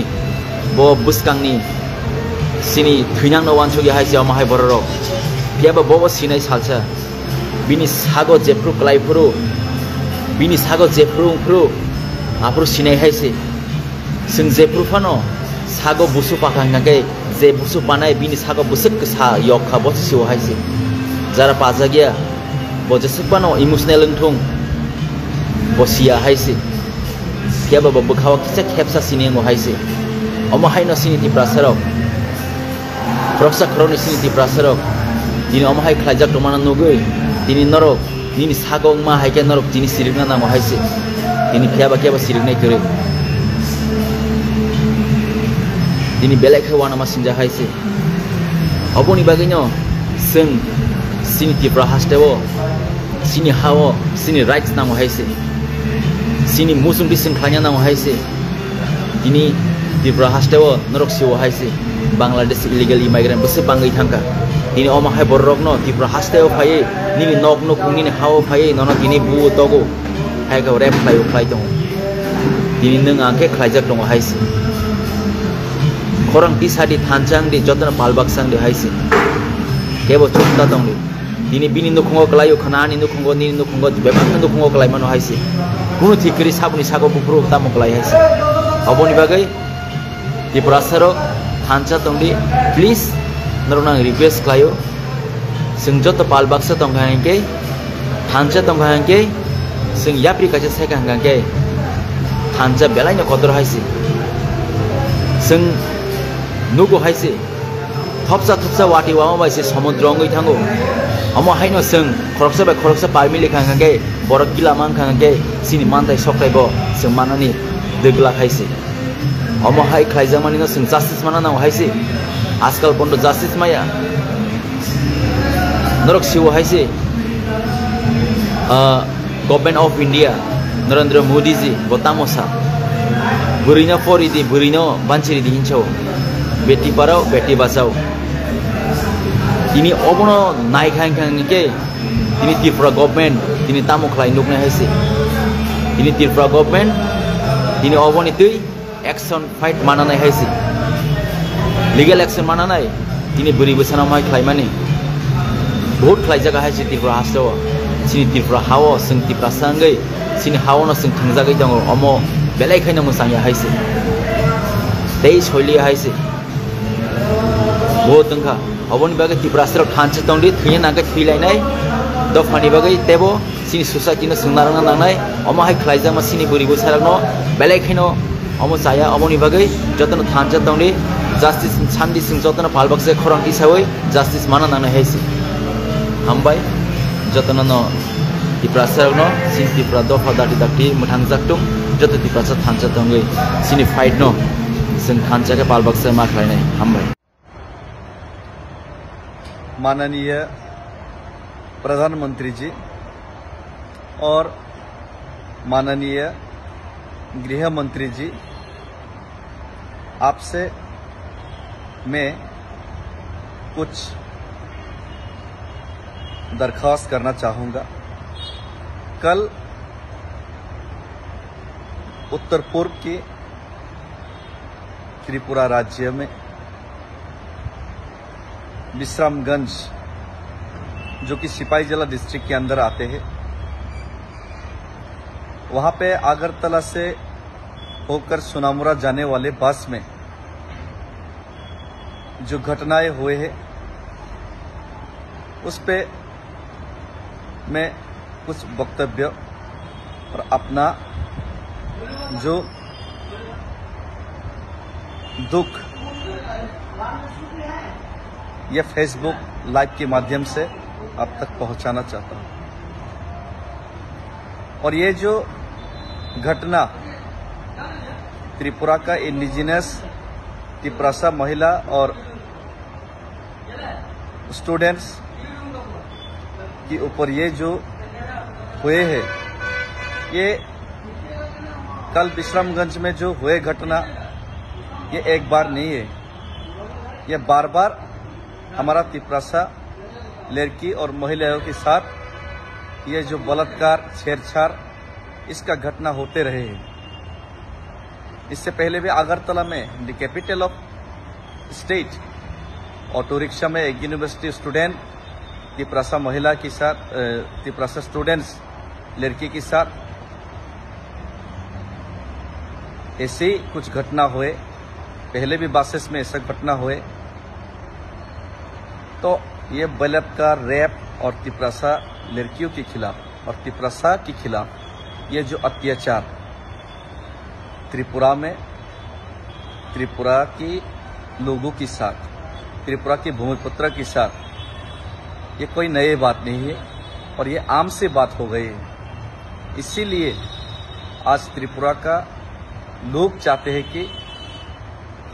बो बुसकांनि सिनि थैनां न वानसुगि हाइसे अमाहाय बररक याबा बो सिनाय सालसा बिनि सागो जेफ्रु क्लाइफुरु बिनि सागो जेफ्रुंफ्रु आफ्रु सिनाय हाइसे जों जेफ्रु फानो सागो बुसु पाखांनागे जे बुसु पानाय बिनि सागो बुसक सा यखा बसिसो हाइसे जरा पाजागिया बजसकबानो इमोशनल लंथुं बसिया हाइसे केबा बखावा किसा खेबसा सिनेंगो हाइसे अमा हाइनो सिनिति प्रासरक प्रक्सा खरनि सिनिति प्रासरक दिनि अमा हाइ खलाइजाक तमाना नुगै दिनि नरक दिनि सागो मा हाइके नरक दिनि सिरिगना नामो हाइसे दिनि केबा सिरिगनाय करे दिनि बेलेखै वानामा सिनजा हाइसे अबनि बागैनो जों सिनि तिप्रा हास्टेव सिनि हाव सिनि राइट्स नामो हाइसे सिनि मुसुं बिसुं खानिया नामो हाइसे दिनि तिप्रा हास्टेव नरक सिव हाइसे बांग्लादेश इलिगेल इमाइग्रेंट बसे बांगै थांका दिनि अमा हाय बररकनो तिप्रा हास्टेव फायै निनि नक नकुं निनि हाव फायै ननो दिनि बु तगो हायगा रेप फ्लाइ दङ दिनि नों आंखे खलाइजाक दङ हाइसे खरं तिसादि थानचां दि जतन पालबाक्सां दि हाइसे केबो चुक्ता दङ दिनि बिनि नुखुंगो कलायो खनानि नुखुंगो निनि नुखुंगो बेबां नुखुंगो कलाय मानो हाइसे कुनु थिकरि साबनि सागो बुफ्रु तामो कलाय हाइसे अबनि बागै तिप्रासारो थानचा दंदि प्लीज नरनां रिक्वेस्ट कलायो जों जत पालबाक्सा दंगांके थानचा दंगांके जों याप्रि काजे सायगांगांके थानचा बेलायनो कदर हाइसे जों नुगो हाइसे थपसा वाटी वामा बाइसे समुद्र अंगै थांगो अमा हाइनो जों खरकसा पारमिलि खांगांगे बर किला मान खांगांगे सिनि मानताय सख्लायबो जों मानानि दोगला खाइसे अमा हाइ खाइजामानिनो जों जस्टिस माना नाव हाइसे आजकल बन्द जस्टिस माया नरक सिव हाइसे government of India Narendra Modi ji बतामोसा बुरिनो फरिदि बुरिनो बानचिरिदि हिंसाव बेटी पढ़ाओ बेटी बचाओ दिनी अबनो नायखांखांके दिनी त्रिपुरा गवर्नमेंट दिनी तामुखलाय नुकनाय हाइसे दिनी त्रिपुरा गवर्नमेंट दिनी अबनि तै एक्शन फाइट मानानाय हाइसे लीगल एक्शन मानानाय दिनी बुरि बोसाना माय खलायमानि बहुत खलायजागा हाइसे त्रिपुरा हास्टेव सिनि त्रिपुरा हाव जों त्रिपुरा सांगै सिनि हावनो जों थांजागै दङ अमो बेलायखायनो मोसांया हाइसे दै सयलिया हाइसे बहुत दंखा अबनि बागै त्रिपुरासाराव थानसे दंदि थैनो नांगै थैलायनाय दफानि बागै तेबो सिनि ससाइटिनो सोंनारना नांनाय अमाहाय खलायजामा सिनि बुरिबो सारानो बेलायखायनो अमो जाया अबनि बागै जतन थानसे दंदि जस्टिस सान्दी सिं जतन पालबाक्से खरं हिसाबै जस्टिस माना नांनाय हाइसे हामबाय जतननो त्रिपुरासारावनो सिनि त्रिपुरा दफा दाटि मोथां जाक्तुं जत त्रिपुरासा थानसे दंगै सिनि फाइट न जों थानसेके पालबाक्से मा खलायनाय हामबाय माननीय प्रधानमंत्री जी और माननीय गृह मंत्री जी, आपसे मैं कुछ दरख्वास्त करना चाहूँगा। कल उत्तर पूर्व के त्रिपुरा राज्य में विश्रामगंज, जो कि सिपाही जिला डिस्ट्रिक्ट के अंदर आते हैं, वहाँ पे अगरतला से होकर सोनामुरा जाने वाले बस में जो घटनाएं हुए हैं उस पे मैं कुछ वक्तव्य और अपना जो दुख ये फेसबुक लाइव के माध्यम से आप तक पहुंचाना चाहता हूं। और ये जो घटना त्रिपुरा का इंडिजिनस तिप्रासा महिला और स्टूडेंट्स के ऊपर ये जो हुए हैं, ये कल विश्रामगंज में जो हुए घटना ये एक बार नहीं है, ये बार बार हमारा तिप्रासा लड़की और महिलाओं के साथ ये जो बलात्कार छेड़छाड़ इसका घटना होते रहे हैं। इससे पहले भी अगरतला में the capital of state auto rickshaw में एक यूनिवर्सिटी स्टूडेंट तिप्रासा महिला के साथ तिप्रासा स्टूडेंट्स लड़की के साथ ऐसे ही कुछ घटना हुए। पहले भी बसेस में ऐसा घटना हुए। तो ये बलात्कार, रेप और तिप्रासा लड़कियों के खिलाफ और तिप्रासा के खिलाफ ये जो अत्याचार त्रिपुरा में त्रिपुरा के लोगों के साथ, त्रिपुरा के भूमिपुत्र के साथ, ये कोई नई बात नहीं है और ये आम से बात हो गई है। इसीलिए आज त्रिपुरा का लोग चाहते हैं कि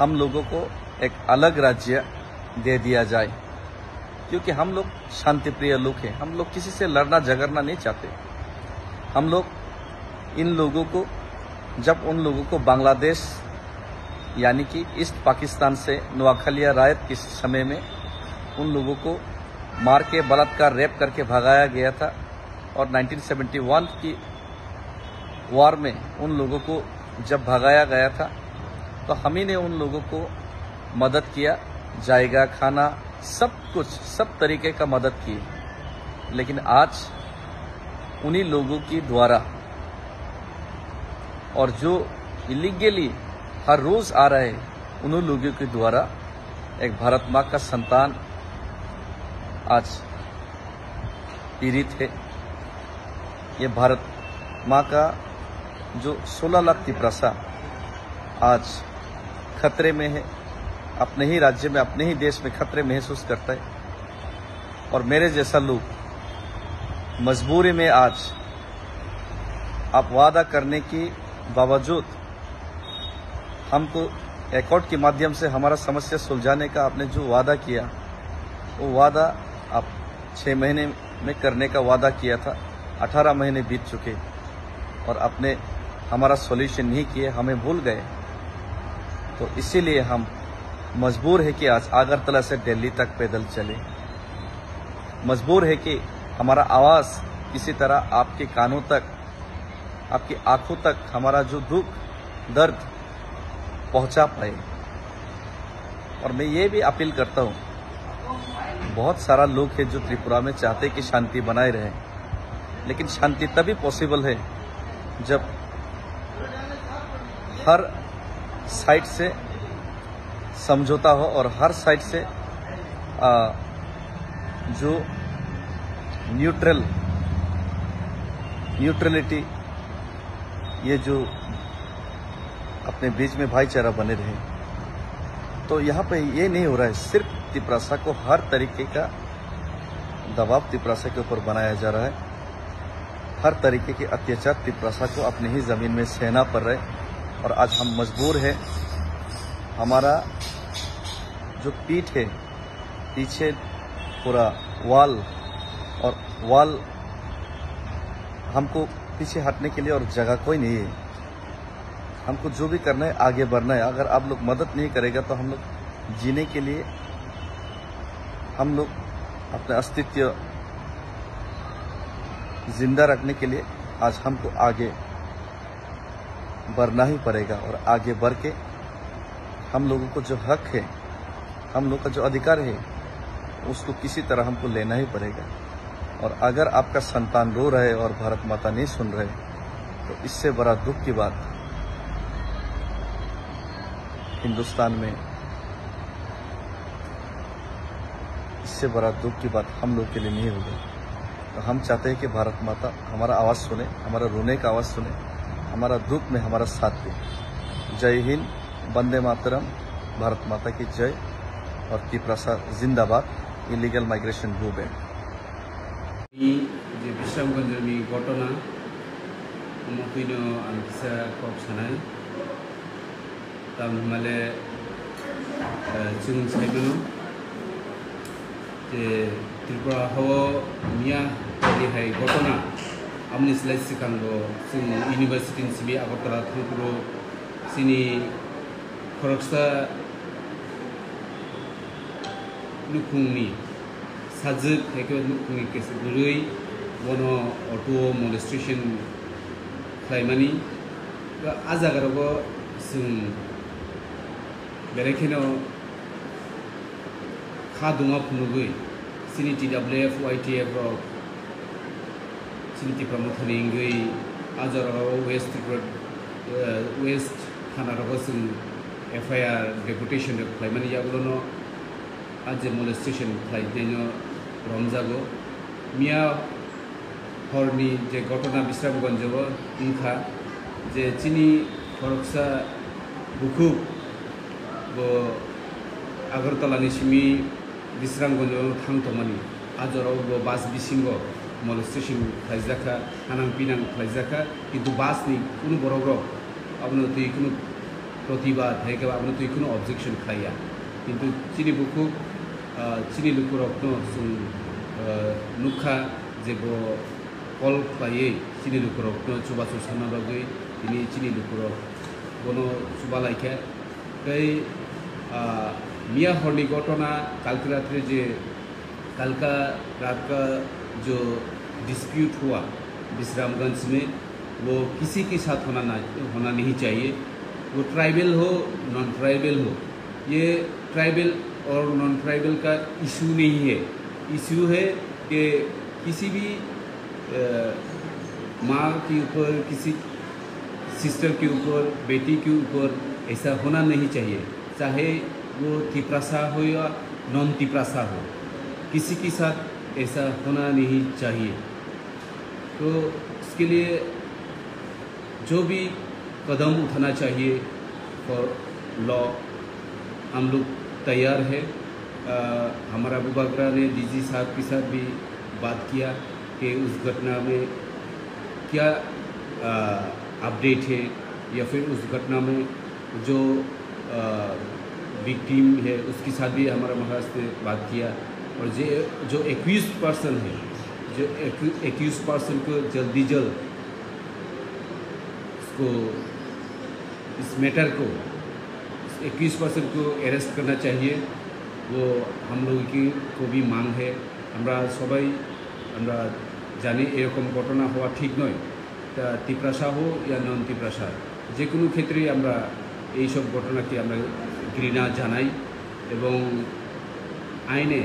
हम लोगों को एक अलग राज्य दे दिया जाए, क्योंकि हम लोग शांतिप्रिय लोग हैं। हम लोग किसी से लड़ना झगड़ना नहीं चाहते। हम लोग इन लोगों को, जब उन लोगों को बांग्लादेश यानी कि ईस्ट पाकिस्तान से नोआखलिया रायत के समय में उन लोगों को मार के बलात्कार, रेप करके भगाया गया था और 1971 की वार में उन लोगों को जब भगाया गया था तो हम ही ने उन लोगों को मदद किया, जाएगा, खाना, सब कुछ, सब तरीके का मदद की। लेकिन आज उन्हीं लोगों की द्वारा और जो इलीगली हर रोज आ रहे हैं उन्हीं लोगों के द्वारा एक भारत माँ का संतान आज पीड़ित है। ये भारत माँ का जो 16 लाख तिप्रासा आज खतरे में है, अपने ही राज्य में, अपने ही देश में खतरे महसूस करता है। और मेरे जैसा लोग मजबूरी में आज आप वादा करने की बावजूद हमको एकॉर्ड के माध्यम से हमारा समस्या सुलझाने का आपने जो वादा किया, वो वादा आप 6 महीने में करने का वादा किया था। 18 महीने बीत चुके और आपने हमारा सॉल्यूशन नहीं किए, हमें भूल गए। तो इसीलिए हम मजबूर है कि आज अगरतला से दिल्ली तक पैदल चले। मजबूर है कि हमारा आवाज किसी तरह आपके कानों तक, आपकी आंखों तक हमारा जो दुख, दर्द पहुंचा पाए। और मैं ये भी अपील करता हूं, बहुत सारा लोग है जो त्रिपुरा में चाहते कि शांति बनाए रहे, लेकिन शांति तभी पॉसिबल है जब हर साइड से समझौता हो और हर साइड से जो न्यूट्रलिटी, ये जो अपने बीच में भाईचारा बने रहे। तो यहाँ पे ये नहीं हो रहा है। सिर्फ तिप्रासा को हर तरीके का दबाव तिप्रासा के ऊपर बनाया जा रहा है। हर तरीके के अत्याचार तिप्रासा को अपनी ही जमीन में सहना पड़ रहा है। और आज हम मजबूर हैं, हमारा जो पीठ है, पीछे पूरा वाल, और वाल हमको पीछे हटने के लिए और जगह कोई नहीं है। हमको जो भी करना है, आगे बढ़ना है। अगर आप लोग मदद नहीं करेगा तो हम लोग जीने के लिए, हम लोग अपना अस्तित्व जिंदा रखने के लिए आज हमको आगे बढ़ना ही पड़ेगा। और आगे बढ़ के हम लोगों को जो हक है, हम लोग का जो अधिकार है, उसको किसी तरह हमको लेना ही पड़ेगा। और अगर आपका संतान रो रहे और भारत माता नहीं सुन रहे, तो इससे बड़ा दुख की बात हिंदुस्तान में, इससे बड़ा दुख की बात हम लोग के लिए नहीं होगी। तो हम चाहते हैं कि भारत माता हमारा आवाज़ सुने, हमारा रोने का आवाज़ सुने, हमारा दुख में हमारा साथ दे। जय हिंद, वंदे मातरम, भारत माता की जय और त्रिपुरा जिंदाबाद, इलिगेल माइग्रेशन गो बैक। जे बिश्रामगंजनि घटना मफैनो आं किसा कब सानाय ताममाले जों साइबनो जे त्रिपुरा हाव मिया बायदिहाय घटना आमनि स्लाइ सिगांगो जों इउनिभार्सिटिनि सिबि आगरतला थांपुरो सिनि खरगसा लुखुंनि साजोक थाइखौ लुखुंनि केस गुरै बनो अट' मलेस्ट्रेशन खालामनानै आजागारावबो जों बेरायखेनो खा दङा फुनुगै सिनि TWF YTF रक सिनि त्रिपुरा मुथानिंगै आजाराव वेस्ट थानारावबो जों FIR डेपुटेशन खालामनानै यागोलनो आज मलेस्टेशन खालामनायनो रमजागो मिया हरनि जे घटना बिश्रामगंजआव इंखा जे चिनि खरगसा बुखु बो आगरतलानि सिमि बिश्रामगंजआव थांतमानि आजराव बो बास बिसिंगो मलेस्टेशन खालामजाखा हानां पिनां खालामजाखा किन्तु बासनि कुनु बरग्र आपनो तुइ कुनु प्रतिबाद थाइखा आपनो तुइ कुनु ऑब्जेक्शन खाया किन्तु चिनि बुखु चिनि लुकुरकनो जों नुखा जेबो कल खालायै चिनि लुकुरकनो चुबासु सानाबागै दिनै चिनि लुकुरक बनो चुबालायखे बै मिया हरनि घटना कालके रात्रि जे कालका रात का जो डिस्प्यूट हुआ बिश्रामगंज में वो किसी के साथ होना नहीं चाहिए। वो ट्राइबल हो नॉन ट्राइबल हो, ये ट्राइबल और नॉन ट्राइबल का इशू नहीं है। इशू है कि किसी भी माँ के ऊपर, किसी सिस्टर के ऊपर, बेटी के ऊपर ऐसा होना नहीं चाहिए, चाहे वो त्रिपुरा हो या नॉन त्रिपुरा हो, किसी के साथ ऐसा होना नहीं चाहिए। तो इसके लिए जो भी कदम उठाना चाहिए फॉर लॉ हम लोग तैयार है। हमारा बुबागरा ने DG साहब के साथ भी बात किया कि उस घटना में क्या अपडेट है, या फिर उस घटना में जो विक्टिम है उसके साथ भी हमारा महाराज से बात किया। और जो एक्यूज्ड पर्सन है, जो एक्यूज्ड पर्सन को जल्दी जल्द इसको इस मैटर को 21% को अरेस्ट करना चाहिए, वो हम लोग की को भी मांग है। हमरा सबाई हमरा जाने एरकम घटना हुआ ठीक नय, त्रिपुरा हो या नन त्रिपुरा जेकोनो क्षेत्रे हमरा এই সব ঘটনাকে আমরা ঘৃণা জানাই এবং আইনে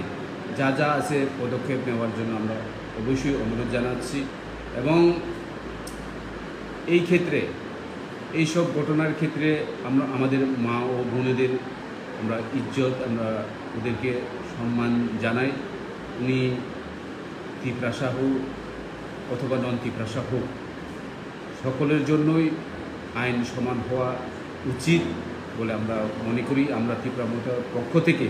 যা যা আছে পদক্ষেপ নেওয়ার জন্য আমরা অবশ্যই অনুরোধ জানাচ্ছি। এবং এই ক্ষেত্রে এই সব ঘটনার ক্ষেত্রে আমরা আমাদের মা ও বোনেদের আমরা ইজ্জত, আমরা ওদেরকে সম্মান জানাই। উনি त्रिपुरा হোক অথবা নন त्रिपुरा হোক, সকলের জন্যই আইন সমান হওয়া উচিত বলে আমরা মনে করি। আমরা त्रिपुरा মোটার পক্ষ থেকে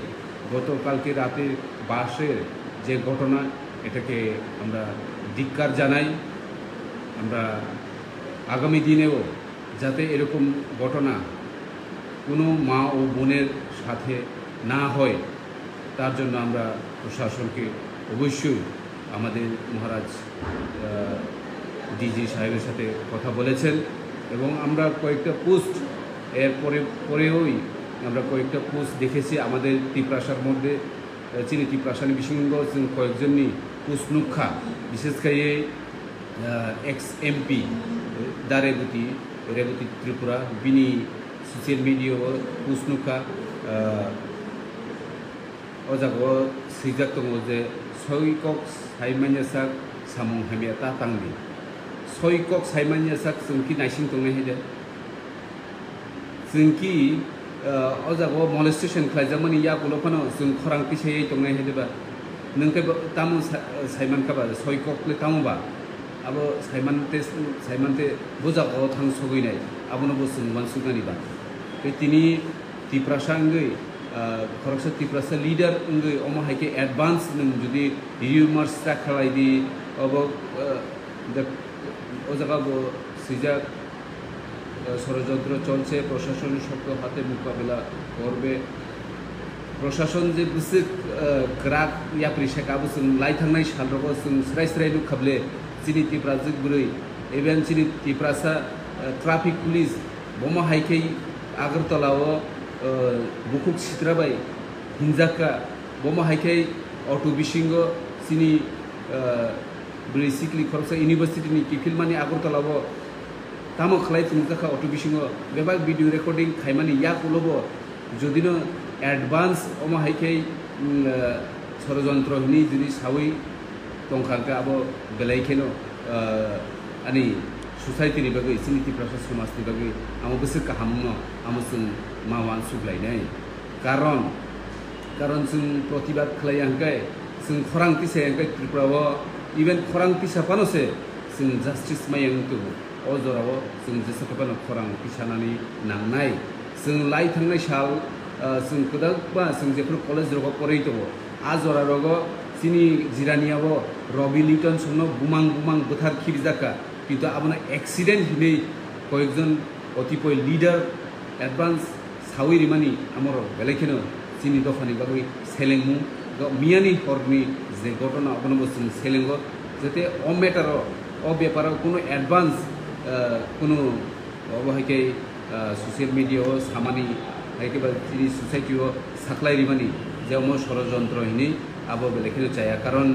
গতকালকে রাতে বাসের যে ঘটনা, এটাকে আমরা ধিক্কার জানাই। আমরা আগামী দিনেও যাতে এরকম ঘটনা কোনো মা ও বোনের সাথে না হয়, তার জন্য আমরা প্রশাসনকে অবশ্যই আমাদের মহারাজ DG সাহেবের সাথে কথা বলেছেন এবং আমরা কয়েকটা পোস্ট পরেই আমরা কয়েকটা পোস্ট দেখেছি আমাদের त्रिपुरार মধ্যে। চিনি त्रिपुरानि বিসঙ্গ কয়েকজনই পোস্ট নুখা, বিশেষ করে ex-MP दारेबुती त्रिपुरा बिनी ससियेल मिडिया पोस्ट नुखा अजागो सैजाक दङ जे सयकक साइमान्यासाक सामुं हामिया तातांनि स soikok saimanya sak sungki naising tongnai hede sungki ojago molestation khlaijamani ya kulopano sung khorang pisai tongnai hede ba nungke tamu saiman kaba soikok le tamu ba abo saimante bojago thang soginai abono bo sung mansugani ba tini tiprasa ngai koroksa tiprasa leader ngai omo haike advance nung judi rumors ta khalai di abo ওজায়গা সিজাক ষড়যন্ত্র চলছে প্রশাসন শক্ত হাতে মোকাবিলা করবে প্রশাসন যে বুঝছে গ্রাক ইয়াপ্রি শেখাবো जों লাই थांनाय सालरबो जों स्राय स्राय नुखाबले चिनि तिप्राजक बुरै एबेन चिनि तिप्रासा ट्राफिक पुलिस बमा हाइकै आगरतलाव बुकुक सित्राबाय हिंजाका बमा हाइकै अटो बिसिंग चिनि Basically, koroksa university ni kifil mani agartalawo tamo khlai tungjaka auto bisingo bebak video recording khaimani ya kulobo jodino advance omo haikei ষড়যন্ত্র hini jodi sawi tongkhangka abo belaikeno ani society ni bagai siniti prasa samas ni bagai amo besok kahamno amo sung mawan suglainai karon sung protibat khlai angkai sung khorang tise angkai triprawo even khorang pisa panose sing justice mayang tu ojorawo sing jesakapano khorang pisanani nangnai sing lai thangnai sal sing kudak ba sing jepur college rogo porei to ajora rogo sini jiraniawo Robbie Litton sonno bumang buthar khibjaka kintu abona accident hinei koyekjon otipoi leader advance sawi rimani amor belekeno sini dofani bagui selengmu মিয়ানি হরনি যে ঘটনা আপনার বলছেন সেলেঙ্গ যাতে ও ম্যাটারও ও ব্যাপারও কোনো advance কোনো অবহাইকে social মিডিয়াও সামানি একেবারে তিনি সোসাইটিও সাকলাই রিমানি যেমন ষড়যন্ত্র হিনি আবো বেলেখেনো চায়া কারণ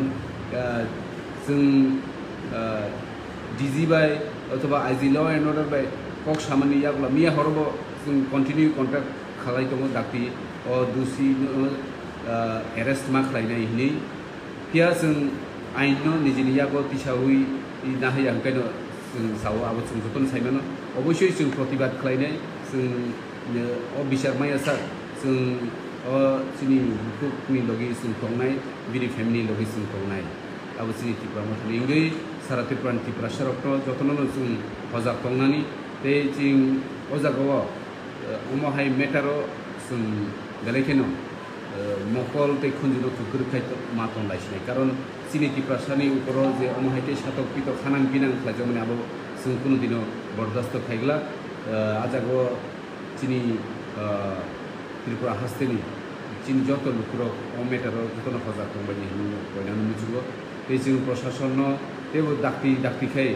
जों ডিজি বাই অথবা আইজি ল এন্ড অর্ডার বাই কক সামানি ইয়াগুলা মিয়া হরব जों কন্টিনিউ কন্ট্যাক্ট খালাই দङ দাক্তি ও দুসি arrest ma khlainai hini pia जों aino nijini yago tisawi nahi angkaino जों sawo abo जों joton saimano oboshoi जों protibat khlainai जों o bisarmaya sa जों o chini hukukni logi जों tongnai bini family logi जों tongnai abo chini tipra ma thingei sarate pran tipra sarokno jotono जों hojak tongnani te jing ojago omo hai metaro जों galaikeno মকল তে খুঞ্জিনো থুকুর খাইতো মাতন লাইসনাই কারণ চিনি তিপ্রাসানি উপর যে অমহাইতে সাতক পিত খানাং বিনাং খাইজো মানে আবো जों কোনো দিনও বরদাস্ত খাইগলা আজাগো চিনি ত্রিপুরা হাস্তেনি চিনি যত লুকুরক অমেটার যত হজা কমবানি কয়নানো মিছুগো এই जों প্রশাসন তেও ডাক্তি খাই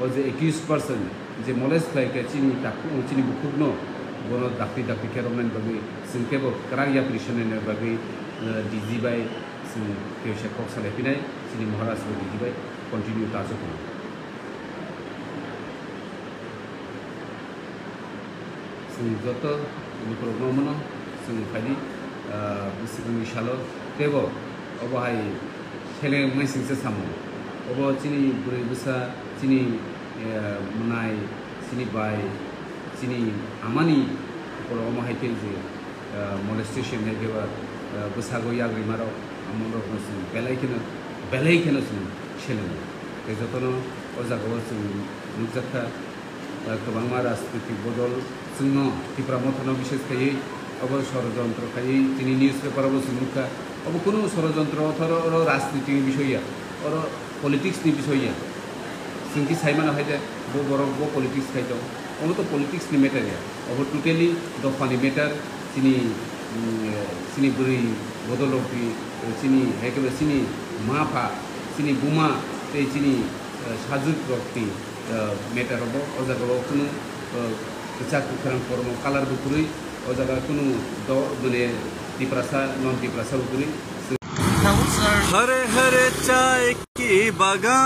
ও যে 21% যে মলেজ খাইকে চিনি বুকুগনো bono dakti keromen bagi singkebo kerangya prisoner bagi DG by sing keusha kok sale pinai sini Maharaj DG by continue tajo ko sing joto ini program sing khali bising shalo tebo obo hai chele mai sing se samu obo chini buri busa chini munai chini by sini amani por omo haike je molestation negeba busago yagri maro amoro kosin belaikena sun chelen te jotono ojago sun nukjaka kobang maras tiki bodol sunno tipra mothano bishes kai obo ষড়যন্ত্র kai tini news paper obo sunukha obo kono ষড়যন্ত্র thoro rajniti bishoya or politics ni bishoya singki saimana haide bo borok bo politics kai to ono to politics ni matter ya over totally the funny matter sini buri bodolopi sini hekebe sini mafa sini buma te sini sajuk rokti matter obo ojago kunu kecak kurang formo color bukuri ojaga kunu do dune diprasa non diprasa bukuri Hare Hare चाय की बागान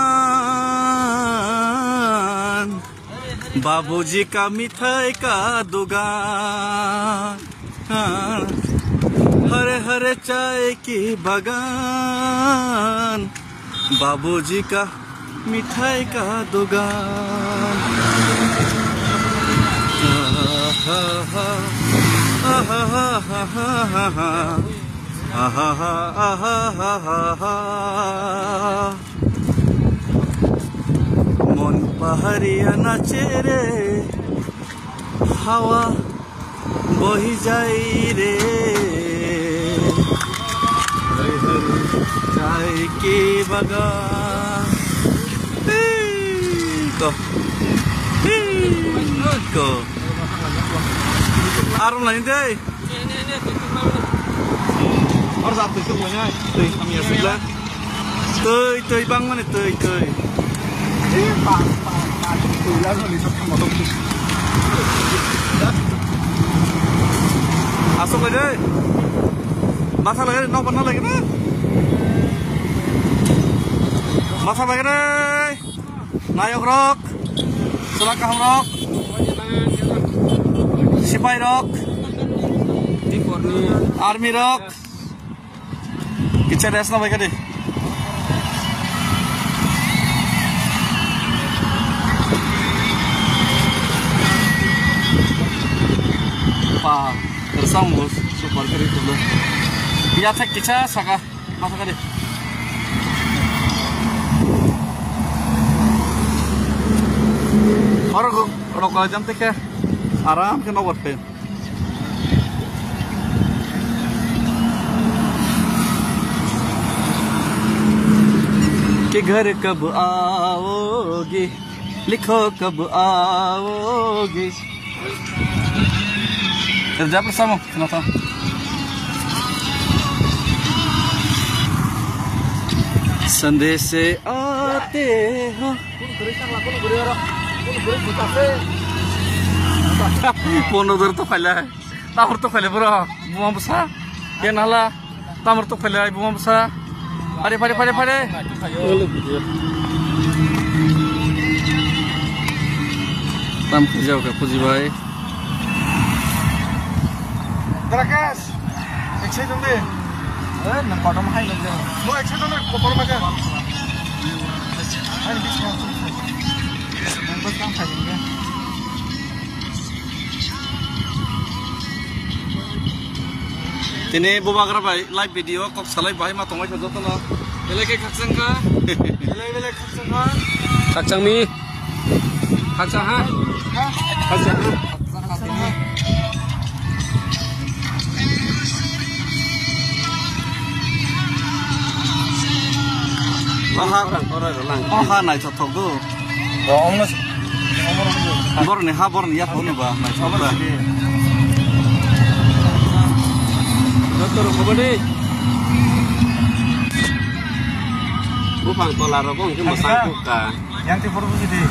बाबूजी का मिठाई का दुकान हरे हरे चाय की बागान बाबूजी का मिठाई का दुकान मन पहाड़िया नाचे रे हावा बही जाई रे चाय के बागान को आराम लाइन दे और जात तो क्यों नहीं तो हम ये सुनला तो bang mana तो asok lagi deh masa lagi no pernah lagi nih masa lagi deh nayok rock selangkah rock sipai rock army rock kita desna baik deh pa tersambung super keren dulu dia cek kita saka masa kali orang kalau jam tek ya आराम से नौबत पे कि घर कब आओगे लिखो कब आओगे kerja bersama kenapa संदेश से आते हो Ponodor to pala, tamur to pala bro, buang besar, dia nala, tamur to pala buang besar, pade, tam kerja ke puji baik. Terakas, eksit dong deh. Nak kodam hai lagi. Mau eksit dong deh, kopor macam. Hai bisa. Bos kam saja. Tini bubagra bai live video kok salai bai ma tongoi khajo tono beleke khakchang ka belek khakchang ka khakchang mi khakchang ha khakchang aha nai thothok do borne ha borne ya thone ba nai thoba Dokter apa deh? Bukan pola rokok, cuma sangkuk kah? Yang tipe deh.